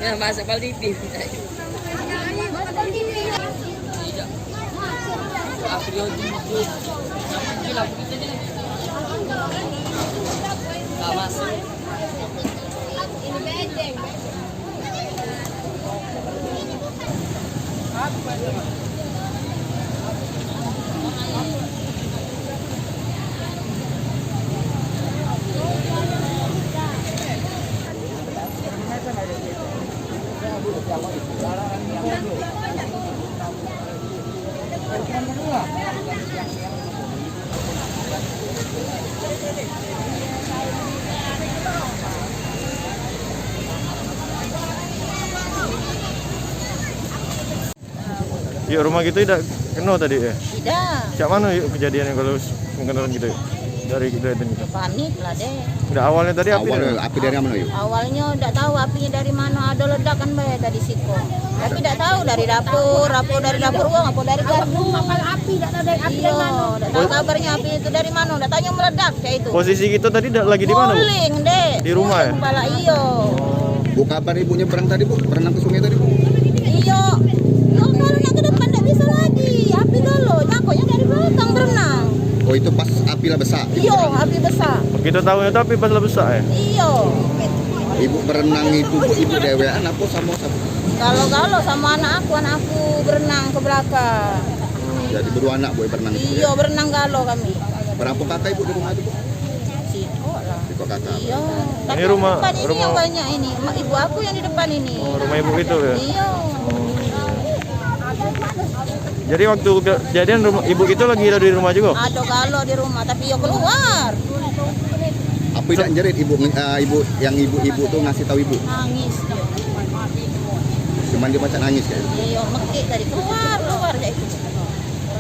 Ya, masuk politik. Yuk rumah gitu tidak kena tadi ya? Tidak. Cak mana yuk kejadiannya kalau kendaraan gitu yuk? Dari kejadian itu? Panik lah deh. Udah awalnya tadi api Api dari mana yuk? Awalnya tidak tahu apinya dari mana, ada ledakan bae tadi situ. Tapi tidak tahu dari dapur dari dapur uang, apa dari gardu. Kapal api, tidak tahu dari api dari mana. Tidak tahu kabarnya api itu dari mana, tidak tahunya meledak kayak itu. Posisi kita tadi lagi di mana, Bu? Guling deh. Di rumah ya? Kepala iyo. Bu, kapan ibunya berenang tadi, Bu? Berenang ke sungai tadi, Bu? Iyo. Yo kalau nak ke depan tidak bisa lagi. Api dulu, nyakonya dari belakang berenang. Oh, itu pas api lah besar. Iyo, api besar. Kita tahu ya tapi pas besar ya? Iyo. Ibu berenang itu, Bu, ibu dewean apa sama? Kalau sama anakku berenang ke belakang. Jadi berdua anak, Bu, berenang itu. Iya, berenang galau kami. Berapa kakak ibu di rumah itu, Bu? Situ lah. Itu kakak. Iya. Tapi Ini rumah- di depan ini rumah- yang banyak ini. Ibu aku yang di depan ini. Oh, rumah ibu itu ya? Iya. Jadi waktu kejadian ibu itu lagi ada di rumah juga? Ada galau di rumah, tapi yo keluar. Apa tidak jerit ibu ibu tuh ngasih tahu ibu? Nangis dia. Cuman dia macam nangis ya. Iya, mekik tadi keluar deh.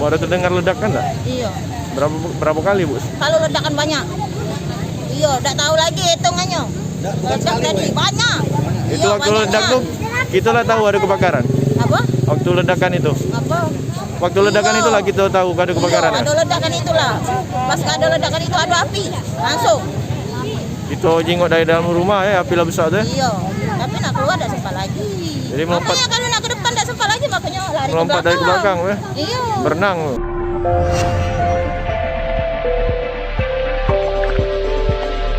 Baru terdengar ledakan nggak? Iya. Berapa kali, Bu? Kalau ledakan banyak. Iya, enggak tahu lagi hitungannya. Ledak tadi banyak. Itu Iya, waktu banyaknya. ledak tuh kita lah tahu ada kebakaran. Apa? Waktu ledakan itu. Apa? Waktu ledakan Iya. itulah kita tahu ada kebakaran. Iya, Ya? ada ledakan itulah. Pas ada ledakan itu ada api. Langsung. Itu jenguk dari dalam rumah ya, api lah besar tuh. Iya, tapi nak keluar tak sempat lagi. Jadi melompat- Makanya kalau nak ke depan tak sempat lagi, makanya lari Melompat ke dari belakang ya. Iya. Berenang.